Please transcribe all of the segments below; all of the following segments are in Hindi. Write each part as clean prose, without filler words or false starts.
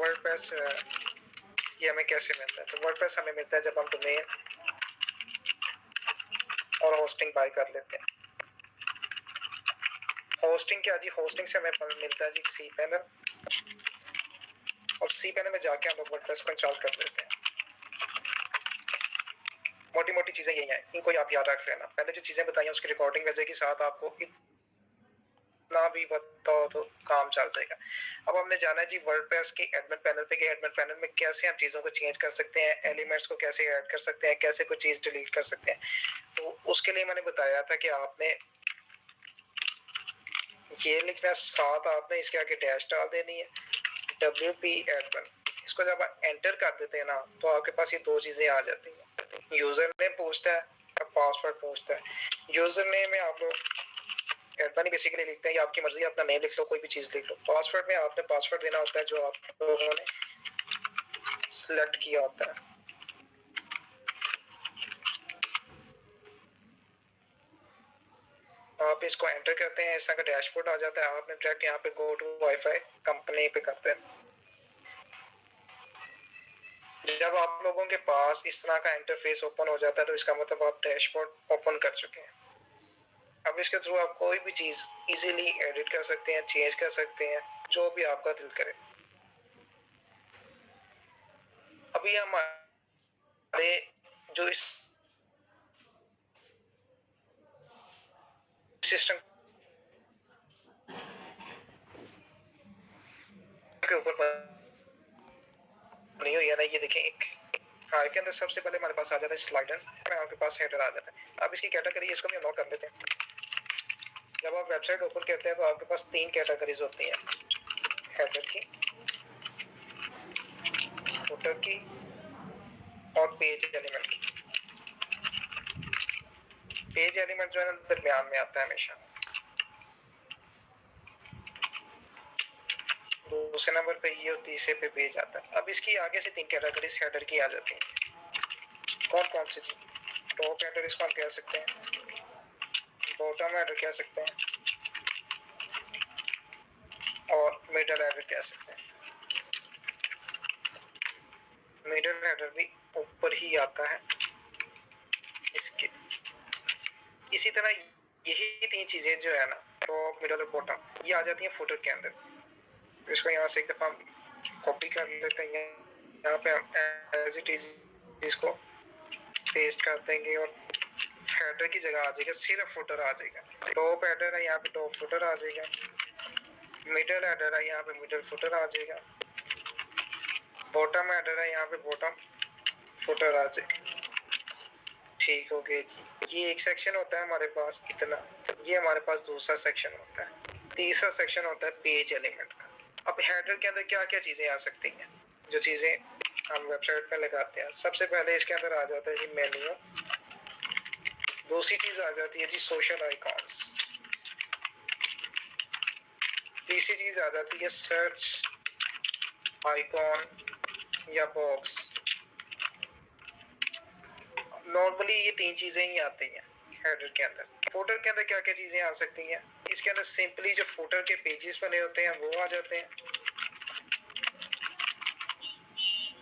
वर्डप्रेस ये हमें कैसे मिलता है? तो वर्डप्रेस हमें मिलता है जब हम डोमेन और होस्टिंग बाय कर लेते हैं। होस्टिंग क्या जी? होस्टिंग से हमें मिलता है जी cPanel, और cPanel में जाके हम लोग वर्डप्रेस को इंस्टॉल कर लेते हैं। मोटी मोटी चीजें यही हैं, इनको आप याद रख लेना। पहले जो चीजें बताई हैं उसकी रिकॉर्डिंग वजह के साथ आपको इतना भी बताओ तो काम चल जाएगा। अब हमने जाना है जी वर्डप्रेस के एडमिन पैनल पे, एडमिन पैनल में कैसे हम चीजों को चेंज कर सकते हैं, एलिमेंट्स को कैसे ऐड कर सकते हैं, कैसे कोई चीज डिलीट कर सकते हैं। तो उसके लिए मैंने बताया था कि आपने ये लिखना, साथ आपने इसके आगे डैश डाल देनी है, WP एडमिन। इसको जब आप एंटर कर देते हैं ना तो आपके पास ये दो चीजें आ जाती हैं। यूजर नेम पूछता है और पासवर्ड पूछता है। यूजर नेम में आप लोग एडमिन बेसिकली लिखते हैं, या आपकी मर्जी, अपना नेम लिख लो, कोई भी चीज लिख लो। पासवर्ड में आपने पासवर्ड देना होता है जो आप लोगों ने सिलेक्ट किया होता है। आप इसको एंटर करते हैं, ऐसा का डैशबोर्ड आ जाता है। आपने डायरेक्ट यहाँ पे गो टू वाईफाई कंपनी पे करते हैं। जब आप लोगों के पास इस तरह का इंटरफेस ओपन हो जाता है तो इसका मतलब आप डैशबोर्ड ओपन कर चुके हैं। अब इसके थ्रू आप कोई भी चीज इजीली एडिट कर सकते हैं, चेंज कर सकते हैं, जो भी आपका दिल करे। अभी हमारे जो इस सिस्टम के ऊपर बनी हुई है ना, ये देखें, एक के अंदर सबसे पहले हमारे पास आ जाता है स्लाइडर, आपके पास हेडर आ जाता है। अब इसकी कैटेगरी, इसको भी अनलॉक कर लेते हैं। जब आप वेबसाइट ओपन करते हैं तो आपके पास 3 कैटेगरीज होती हैं, हेडर की, फुटर की और पेज एलिमेंट की। पेज एलिमेंट जो है ना दरमियान में आता है हमेशा, दूसरे नंबर पे ये और तीसरे पे पेज आता है। अब इसकी आगे से 3 कैटेगरीज हेडर की आ जाती हैं। कौन कौन सी जी? टॉप हेडर इसको हम कह सकते हैं, बॉटम हेडर कह सकते हैं और मिडल हेडर कह सकते हैं। मिडल हेडर भी ऊपर ही आता है इसके। इसी तरह यही 3 चीजें जो है ना, टॉप, मिडल और बॉटम, ये आ जाती हैं फुटर के अंदर। तो इसको यहाँ से एक दफा कॉपी कर लेते हैं, यहाँ पे हम एज इट इज इसको पेस्ट कर देंगे और हेडर की जगह आ जाएगा सिर्फ फुटर आ जाएगा। टॉप हेडर है, यहाँ पे टॉप फुटर आ जाएगा। मिडल हेडर है, यहाँ पे मिडल फुटर आ जाएगा। बॉटम हेडर है, यहाँ पे बॉटम फुटर आ जाएगा। ठीक हो गया जी। ये एक सेक्शन होता है हमारे पास इतना। ये हमारे पास दूसरा सेक्शन होता है। तीसरा सेक्शन होता है पेज एलिमेंट का। अब हेडर के अंदर क्या क्या चीजें आ सकती हैं, जो चीजें हम वेबसाइट पे लगाते हैं। सबसे पहले इसके अंदर आ जाता है जी मेन्यू। दूसरी चीज आ जाती है जी सोशल आइकॉन्स। तीसरी चीज आ जाती है सर्च आइकॉन या बॉक्स। नॉर्मली ये 3 चीजें ही आती हैं हेडर के अंदर। फुटर के अंदर क्या क्या चीजें आ सकती हैं? इसके अंदर सिंपली जो फुटर के पेजेस बने होते हैं वो आ जाते हैं,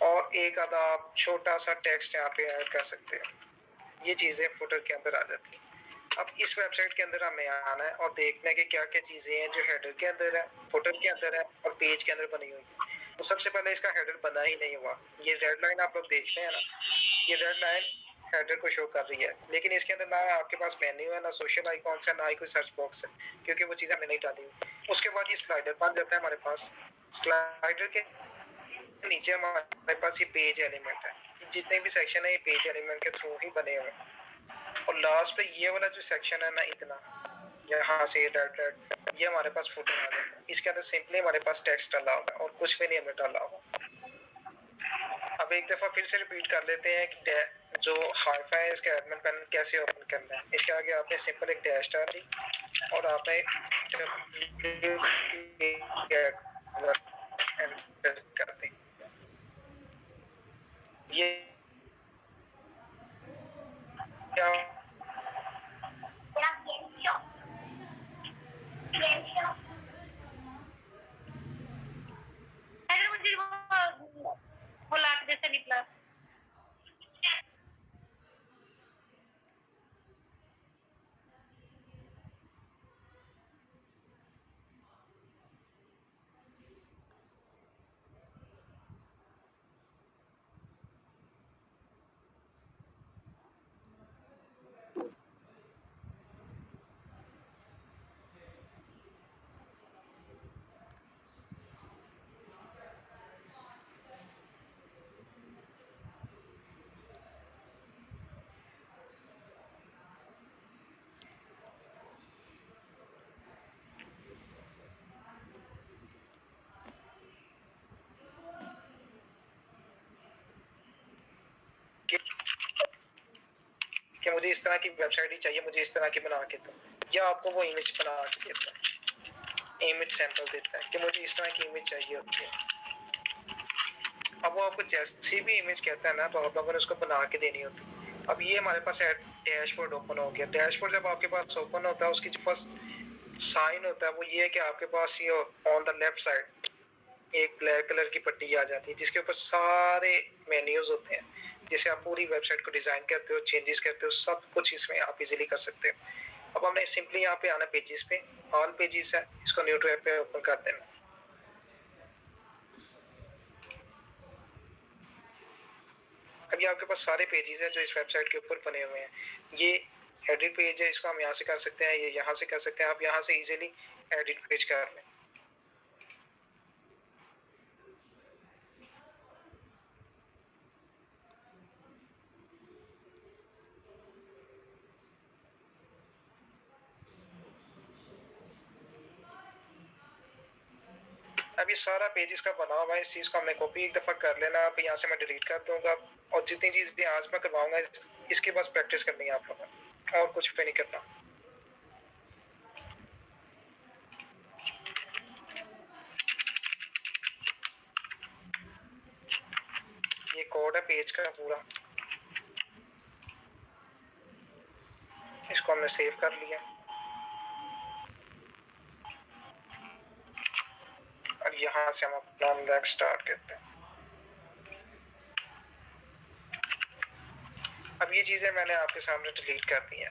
और एक आधा आप छोटा सा टेक्स्ट यहाँ पे ऐड कर सकते हैं। ये चीजें फुटर के अंदर आ जाती हैं। अब इस वेबसाइट के अंदर हमें आना है और देखना है कि क्या क्या चीजें हैं जो हेडर के अंदर है, फुटर के अंदर है और पेज के अंदर बनी हुई है। तो सबसे पहले इसका हेडर बना ही नहीं हुआ। ये रेड लाइन आप लोग देखते हैं ना, ये रेड लाइन हेडर को शो कर रही है, लेकिन इसके अंदर ना आपके पास मेन्यू है, ना सोशल आइकॉन्स है, ना ही कोई सर्च बॉक्स है, क्योंकि वो चीज़ हमने नहीं डाली हुई। उसके बाद ये स्लाइडर बन जाता है हमारे पास। स्लाइडर के नीचे हमारे पास ये पेज एलिमेंट है। जितने भी सेक्शन है ये पेज एलिमेंट के थ्रू ही बने हुए हैं। और लास्ट पे ये वाला जो सेक्शन है ना, इतना यहाँ से डॉट डॉट, ये हमारे पास फुटर आ जाता है। इसके अंदर सिंपली हमारे पास टेक्स्ट डाला हुआ है और कुछ भी नहीं हमने डाला हुआ। अब एक दफा फिर से रिपीट कर लेते हैं कि जो हाईफाई है इसका एडमिन पैनल कैसे ओपन करना है। इसके आगे आपने सिंपल एक डैश डाल दी और आपने एंटर कर दी। ये क्या से निकला। कि मुझे इस तरह की वेबसाइट ही चाहिए, मुझे इस तरह की बना के दो, या आपको वो इमेज बना के देता है, इमेज सैंपल देता है कि मुझे इस तरह की इमेज चाहिए होती है। अब वो आपको जैसी भी इमेज कहता है ना, तो आप लोगों ने उसको बना के देनी होती है। अब ये हमारे पास डैशबोर्ड ओपन हो गया। डैशबोर्ड जब आपके पास ओपन होता है, उसकी जो फर्स्ट साइन होता है वो ये है कि आपके पास ये ऑन द लेफ्ट साइड एक ब्लैक कलर की पट्टी आ जाती है, जिसके ऊपर सारे मेन्यूज होते हैं, जिसे आप पूरी वेबसाइट को डिजाइन करते हो, चेंजेस करते हो, सब कुछ इसमें आप इजीली कर सकते हो। अब हमने सिंपली यहाँ पे आना पेजेस पे, ऑल पेजेस है, इसको न्यू टैब पे ओपन कर देना। अभी आपके पास सारे पेजेस हैं जो इस वेबसाइट के ऊपर बने हुए हैं। ये एडिट पेज है, इसको हम यहाँ से कर सकते हैं, ये यहाँ से कर सकते हैं। आप यहाँ से इजीली एडिट पेज कर लें। अब ये सारा पेज इसका बना हुआ है, इस चीज को हमने कॉपी एक दफा कर लेना। अब यहाँ से मैं डिलीट कर दूंगा, और जितनी चीजें आज मैं करवाऊंगा इसके बस प्रैक्टिस करनी है आप लोगों, और कुछ पे नहीं करना। ये कोड है पेज का पूरा, इसको हमने सेव कर लिया और यहाँ से हम अपना नेक्स्ट स्टार्ट करते हैं। अब ये चीजें मैंने आपके सामने डिलीट कर दी है।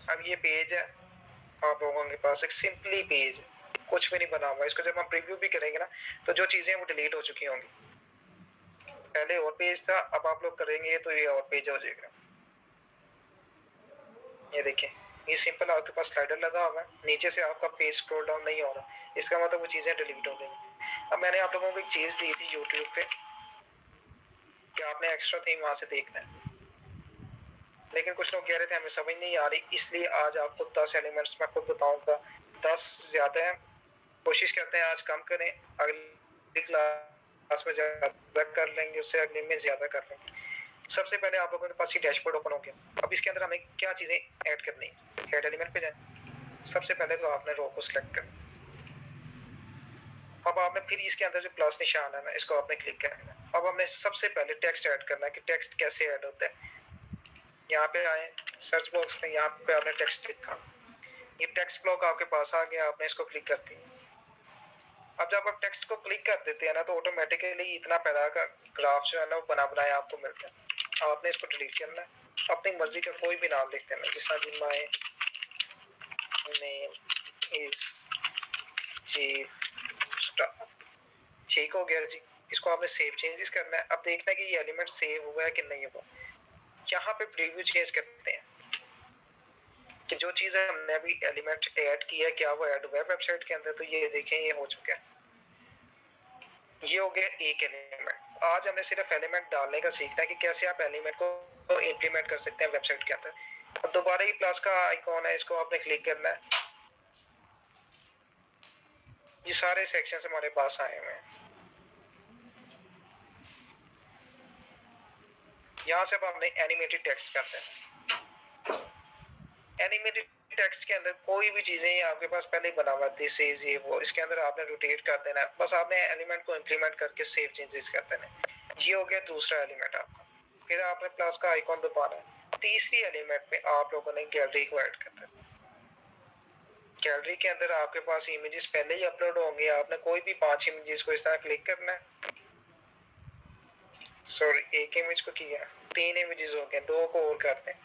अब ये पेज है आप लोगों के पास, एक सिंपली पेज, कुछ भी नहीं बना हुआ। इसको जब हम प्रीव्यू भी करेंगे ना, तो जो चीजें वो डिलीट हो चुकी होंगी। पहले और पेज था, अब आप लोग करेंगे तो ये और पेज हो जाएगा। ये देखिए, ये सिंपल आपके पास स्लाइडर लगा हुआ है, नीचे से आपका पेज स्क्रॉल डाउन नहीं हो रहा, इसका मतलब वो चीजें डिलीट हो गई। अब मैंने आप लोगों को एक चीज दी थी यूट्यूब पे कि आपने एक्स्ट्रा थीम वहां से देखना है, लेकिन कुछ लोग कह रहे थे हमें समझ नहीं आ रही, इसलिए आज आपको 10 एलिमेंट्स मैं खुद बताऊंगा। 10 ज्यादा है, कोशिश करते हैं आज कम करें, अगली क्लास में ज्यादा कर लेंगे, उससे अगले में ज्यादा कर लेंगे। सबसे पहले आप लोगों के पास ये डैशबोर्ड ओपन हो गया। अब इसके अंदर हमें क्या चीजें ऐड करनी है, हेड एलिमेंट पे जाए। सबसे पहले तो आपने रो को सिलेक्ट करना। अब आपने फिर इसके अंदर जो प्लस निशान है ना, इसको आपने क्लिक करना है। अब हमने सबसे पहले टेक्स्ट ऐड करना है कि टेक्स्ट कैसे ऐड होता है। यहाँ पे आए सर्च बॉक्स में, यहाँ पे आपने टेक्स्ट लिखा, ये टेक्स्ट ब्लॉक आपके पास आ गया, आपने इसको क्लिक कर दिया। अब जब आप टेक्स्ट को क्लिक कर देते हैं ना, तो ऑटोमेटिकली इतना पैदा का ग्राफ जो है ना वो बना बनाया आपको मिलता है। आपने इसको डिलीट करना है, अपनी मर्जी का कोई भी नाम लिख देना, जैसा जी my name is chief star. ठीक हो गया जी। इसको आपने सेव चेंजेस करना है। अब देखना है कि ये एलिमेंट सेव हुआ है कि नहीं हुआ। यहाँ पे प्रीव्यू चेंज करते हैं कि जो चीज हमने अभी एलिमेंट ऐड किया है क्या वो ऐड हुआ है वेबसाइट के अंदर। तो ये देखें, ये हो चुका है। ये हो गया एक एलिमेंट। आज हमने सिर्फ एलिमेंट डालने का सीखना है कि कैसे आप एलिमेंट को इंप्लीमेंट कर सकते हैं वेबसाइट के अंदर। अब दोबारा ये प्लस का आइकॉन है, इसको आपने क्लिक करना है। ये सारे सेक्शन हमारे पास आए हुए हैं। यहाँ से अब हमने एनिमेटेड टेक्स्ट करते हैं। एनिमेटेड टेक्स्ट के अंदर कोई भी चीजें आपके पास पहले ही बना हुआ है, दिस इज ये वो, इसके अंदर आपने रोटेट कर देना है। बस आपने एलिमेंट को इंप्लीमेंट करके सेव चेंजेस कर देना है। ये हो गया दूसरा एलिमेंट आपका। फिर आपने प्लस का आइकॉन दबाना है। तीसरी एलिमेंट में आप लोगों ने गैलरी को ऐड करना है। गैलरी के अंदर आपके पास इमेजेस पहले ही अपलोड होंगे, आपने कोई भी 5 इमेजेस को इस तरह क्लिक करना है। सॉरी, एक इमेज को किया, 3 इमेजेस हो गए, 2 को और करते हैं।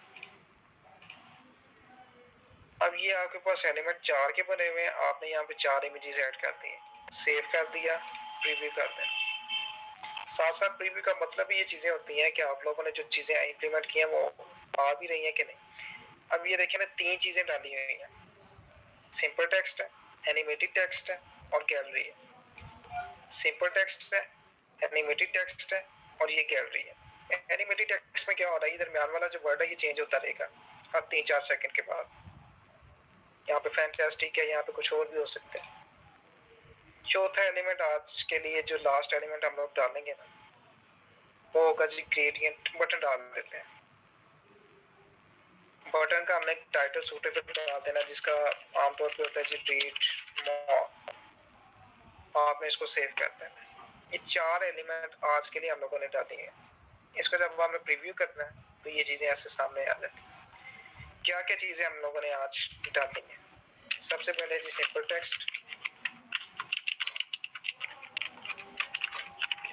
अब ये आपके पास एलिमेंट 4 के बने हुए हैं, आपने यहाँ पे 4 इमेजेस ऐड कर दिए, सेव कर दिया, प्रीव्यू कर दें। साथ साथ प्रीव्यू का मतलब ये चीजें होती हैं कि आप लोगों ने जो चीजें इंप्लीमेंट की हैं वो आ भी रही हैं कि नहीं। अब ये देखिए ना, 3 चीजें डाली हुई हैं, सिंपल टेक्स्ट है, एनिमेटेड टेक्स्ट है और गैलरी है। सिंपल टेक्स्ट है, एनिमेटेड टेक्स्ट है और ये गैलरी है। एनिमेटेड टेक्स्ट में क्या हो रहा है, ये दरमियान वाला जो वर्ड है ये चेंज होता रहेगा हर 3-4 सेकंड के बाद। यहाँ पे फैंटास्टिक है, यहाँ पे कुछ और भी हो सकते हैं। चौथा एलिमेंट आज के लिए जो लास्ट एलिमेंट हम लोग डालेंगे ना, वो होगा जी ग्रेडियंट। बटन डाल देते हैं। बटन का हमने टाइटल सूटेबल डाल देना, जिसका आमतौर पे होता है जी रीड मोर। आपने इसको सेव कर देना। ये 4 एलिमेंट आज के लिए हम लोगों ने डाली है। इसको जब हमें प्रीव्यू करना है तो ये चीजें ऐसे सामने आ जाती हैं। क्या क्या चीजें हम लोगों ने आज डाली हैं? सबसे पहले जी simple text,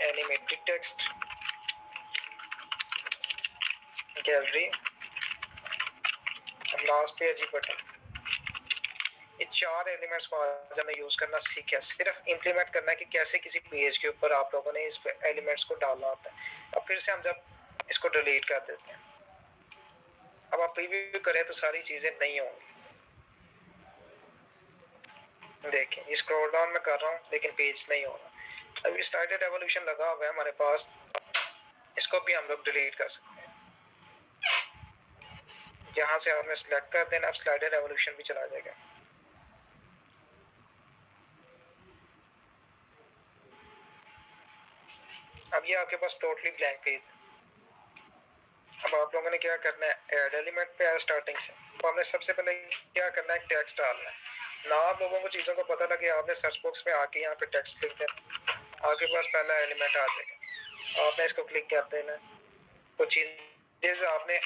animated text, gallery, last पे है जी बटन। ये 4 एलिमेंट्स को आज हमें यूज करना सीखा, सिर्फ इंप्लीमेंट करना है कि कैसे किसी पेज के ऊपर आप लोगों ने इस एलिमेंट्स को डालना होता है। अब फिर से हम जब इसको डिलीट कर देते हैं, अब आप प्रीव्यू करें तो सारी चीजें नहीं होंगी। देखिए स्क्रॉल डाउन में कर रहा हूँ लेकिन पेज नहीं हो रहा। अब स्लाइडर एवोल्यूशन लगा हुआ है हमारे पास, इसको भी हम लोग डिलीट कर सकते हैं। यहाँ से आपने सिलेक्ट कर देना, अब स्लाइडर एवोल्यूशन भी चला जाएगा। अब ये आपके पास टोटली ब्लैंक पेज है। अब आप लोगों ने क्या करना है, ऐड एलिमेंट पे है स्टार्टिंग से। तो हमने सबसे पहले क्या करना है, टेक्स्ट डालना है ना। आप लोगों को चीजों को पता लगे, आपने सर्च बॉक्स में आके यहाँ पे टेक्स्ट लिख देना, आपके पास पहला एलिमेंट आ जाएगा। आपने इसको क्लिक कर देना। कुछ चीजें आपने,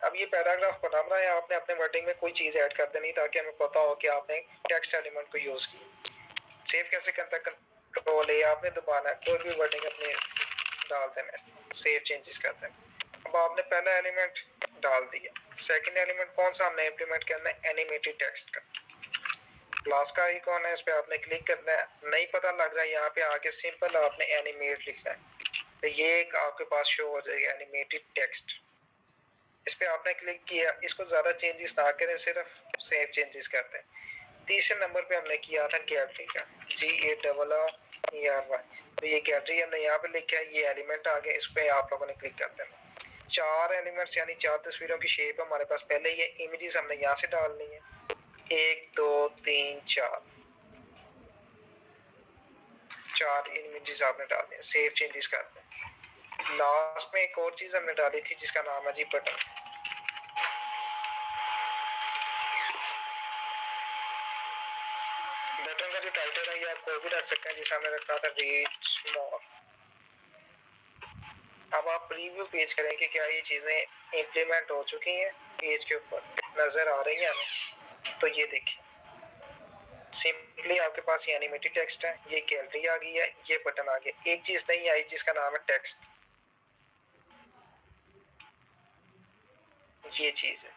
अब ये पैराग्राफ बनाना है, आपने अपने वर्डिंग में कोई चीज ऐड कर देनी ताकि हमें पता हो कि आपने टेक्स्ट एलिमेंट को यूज किया। सेव कैसे करता है, कंट्रोल ए आपने दबाना है, कोई भी वर्डिंग अपनी डाल देना, सेव चेंजेस कर देना। अब आपने पहला एलिमेंट डाल दिया। सेकंड एलिमेंट कौन सा हमने इंप्लीमेंट करना है, एनिमेटेड टेक्स्ट का। प्लस का आइकॉन है, इस पे आपने क्लिक करना है। नहीं पता लग रहा है, यहाँ पे आके सिंपल आपने एनिमेट लिखना है, तो ये एक आपके पास शो हो जाएगा एनिमेटेड टेक्स्ट। इस पे आपने क्लिक किया, इसको ज्यादा चेंजेस ना करें, सिर्फ सेव चेंजेस करते हैं। तीसरे नंबर पे हमने किया था गैलरी का, GALLERY। तो ये गैलरी हमने यहाँ पे लिखा है, ये एलिमेंट आ गया, इस पे आप लोगों ने क्लिक कर देना। 4 एलिमेंट्स यानी 4 तस्वीरों की शेप हमारे पास पहले, ये इमेजेस हमने यहाँ से डालनी है। 1 2 3 4 इमेजेस आपने डालने हैं, सेव चेंजेस करते हैं। लास्ट में एक और चीज हमने डाली थी जिसका नाम है जी बटन। बटन का जो टाइटल है ये आप कोई भी रख सकते हैं, जिसे हमने रखा था रीड मोर। अब आप प्रीव्यू पेज करें कि क्या ये चीजें इंप्लीमेंट हो चुकी हैं, पेज के ऊपर नजर आ रही हैं हमें। तो ये देखिए, सिंपली आपके पास ये एनिमेटेड टेक्स्ट है, ये गैलरी आ गई है, ये बटन आ गया। एक चीज नहीं आई जिसका नाम है टेक्स्ट, ये चीज है।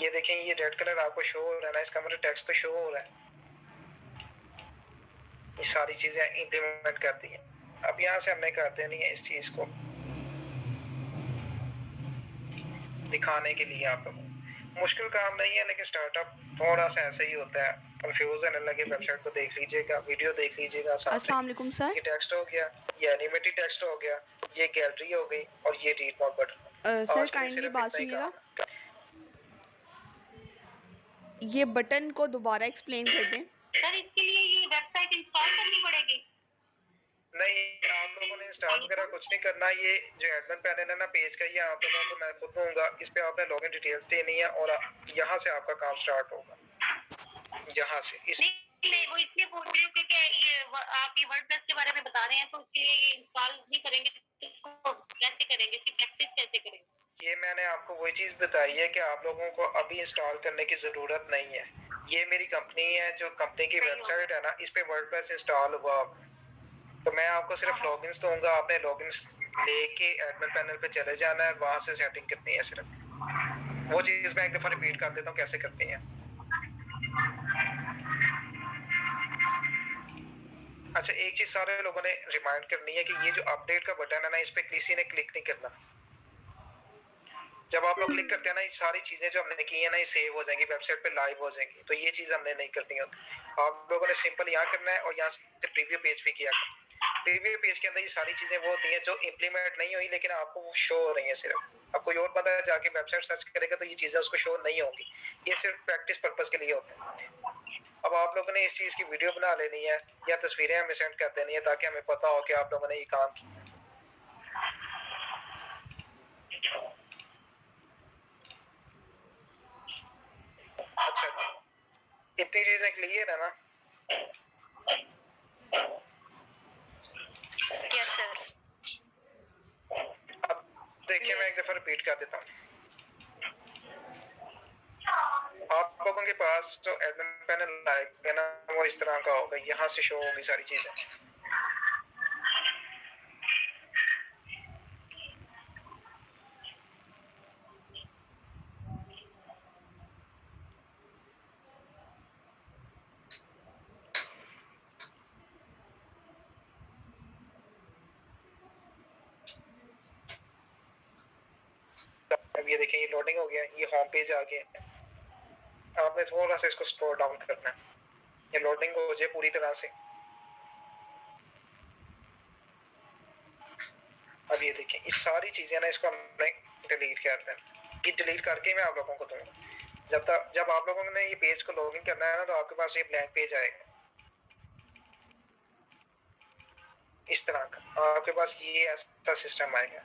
ये देखें, ये रेड कलर आपको शो हो रहा है ना, इसका मतलब टेक्स्ट तो शो हो रहा है। ये सारी चीजें इंप्लीमेंट कर दी हैं। अब यहाँ से हमने कर देनी है इस चीज को दिखाने के लिए। आप लोगों मुश्किल काम नहीं है, लेकिन स्टार्टअप थोड़ा सा ऐसे ही होता है, कंफ्यूजन है लगे। वेबसाइट को देख लीजिएगा, वीडियो देख लीजिएगा साथ अस्सलाम वालेकुम सर। ये टेक्स्ट हो गया, ये एनिमेटेड टेक्स्ट हो गया, ये गैलरी हो गई और ये read more button. Sir kindly बात सुनिएगा, ये बटन को दोबारा एक्सप्लेन कर दें। सर इसके लिए ये वेबसाइट इंस्टॉल करनी पड़ेगी? नहीं, आप लोगों ने इंस्टॉल वगैरह कुछ नहीं करना। ये जो एडमिन पैनल है ना पेज का, ये आप लोगों को मैं खुद दूंगा। इस पे आपने लॉगिन डिटेल्स देनी है और यहाँ से आपका काम स्टार्ट होगा। यहाँ से नहीं, वो इसलिए पूछ रही हूँ क्योंकि ये आप ये वर्डप्रेस के बारे में बता रहे हैं, तो इसके लिए ये इंस्टॉल नहीं करेंगे तो कैसे करेंगे, इसकी प्रैक्टिस कैसे करेंगे? ये मैंने आपको वही चीज बताई है कि आप लोगों को अभी इंस्टॉल करने की जरूरत नहीं है। ये मेरी कंपनी है, जो कंपनी की वेबसाइट है ना, इस पे वर्डप्रेस इंस्टॉल हुआ। तो मैं आपको सिर्फ लॉगिन्स दूंगा, आपने लॉगिन्स लेके एडमिन पैनल पे चले जाना है, वहां से सेटिंग करनी है सिर्फ। वो चीज मैं एक दफा रिपीट कर देता हूँ कैसे करती है। अच्छा, एक चीज सारे लोगों ने रिमाइंड करनी है कि ये जो अपडेट का बटन है ना, इस पे किसी ने क्लिक नहीं करना। जब आप लोग क्लिक करते हैं ना, ये सारी चीजें जो हमने की है ना, ये सेव हो जाएंगी, वेबसाइट पे लाइव हो जाएंगी। तो ये चीज हमने नहीं करनी होती। आप लोगों ने सिंपल यहाँ करना है और यहाँ से प्रीव्यू पेज पे किया। प्रीव्यू पेज के अंदर ये सारी चीजें वो होती हैं जो इम्प्लीमेंट नहीं हुई, लेकिन आपको वो शो हो रही है सिर्फ। अब कोई और बंदा जाके वेबसाइट सर्च करेगा तो ये चीजें उसको शो नहीं होंगी। ये सिर्फ प्रैक्टिस पर्पज के लिए होता है। अब आप लोगों ने इस चीज की वीडियो बना लेनी है या तस्वीरें हमें सेंड कर देनी है, ताकि हमें पता हो कि आप लोगों ने ये काम किया। अच्छा, इतनी चीजें क्लियर है ना? Yes sir. अब देखिए, मैं एक दफा रिपीट कर देता हूँ। आप लोगों के पास जो एडमिन पैनल आएगा ना, वो इस तरह का होगा। यहाँ से शो होगी सारी चीजें। अब ये देखिए, ये लोडिंग हो गया, ये होम पेज आ गया। आपने थोड़ा सा इसको स्क्रॉल डाउन करना है, ये लोडिंग हो जाए पूरी तरह से। अब ये देखिए, ये सारी चीजें ना, इसको हमने डिलीट कर देना। ये डिलीट करके मैं आप लोगों को दूंगा। जब आप लोगों ने ये पेज को लॉगिन करना है ना, तो आपके पास ये ब्लैंक पेज आएगा इस तरह का। आपके पास ये ऐसा सिस्टम आएगा।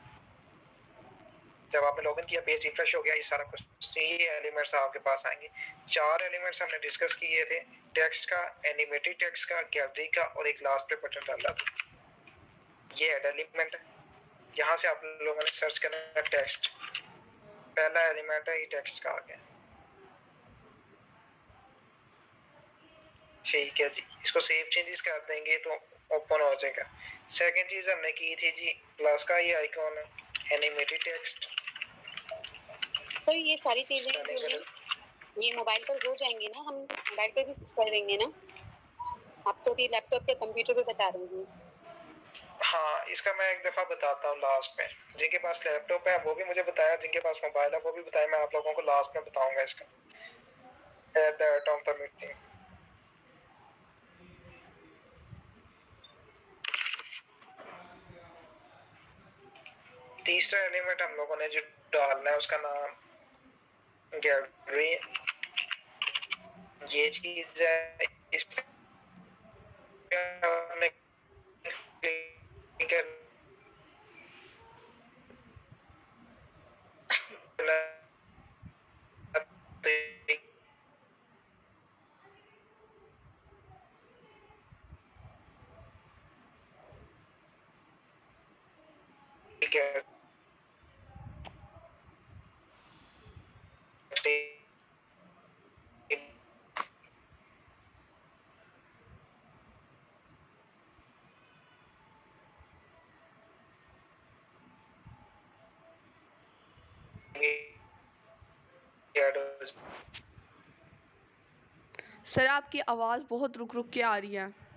जब आपने लॉगिन किया, पेज रिफ्रेश हो गया, ये सारा कुछ, ये एलिमेंट्स आपके पास आएंगे। 4 एलिमेंट्स हमने डिस्कस किए थे, टेक्स्ट का, एनिमेटेड टेक्स्ट का, गैलरी का, और एक लास्ट पे बटन डाला था। ये ऐड एलिमेंट है। यहाँ से आप लोगों ने सर्च करना है टेक्स्ट। पहला एलिमेंट है, ये टेक्स्ट का आ गया। ठीक है जी, इसको सेव चेंजेस कर देंगे तो ओपन हो जाएगा। सेकंड चीज हमने की थी जी, प्लस का ये आइकॉन है, एनिमेटेड टेक्स्ट। सर ये सारी चीजें ये मोबाइल पर हो जाएंगी ना, हम मोबाइल पर भी कर देंगे ना? आप तो भी लैपटॉप या कंप्यूटर पे बता रहे हैं। हाँ, इसका मैं एक दफा बताता हूँ लास्ट में। जिनके पास लैपटॉप है वो भी मुझे बताया, जिनके पास मोबाइल है वो भी बताया। मैं आप लोगों को लास्ट में बताऊंगा इसका at the end of the meeting. तीसरा एलिमेंट हम लोगों ने जो डालना है, उसका नाम गैलरी। ये चीज है, इस पे हमने क्लिक करना है। सर आपकी आवाज़ बहुत रुक रुक के आ रही है।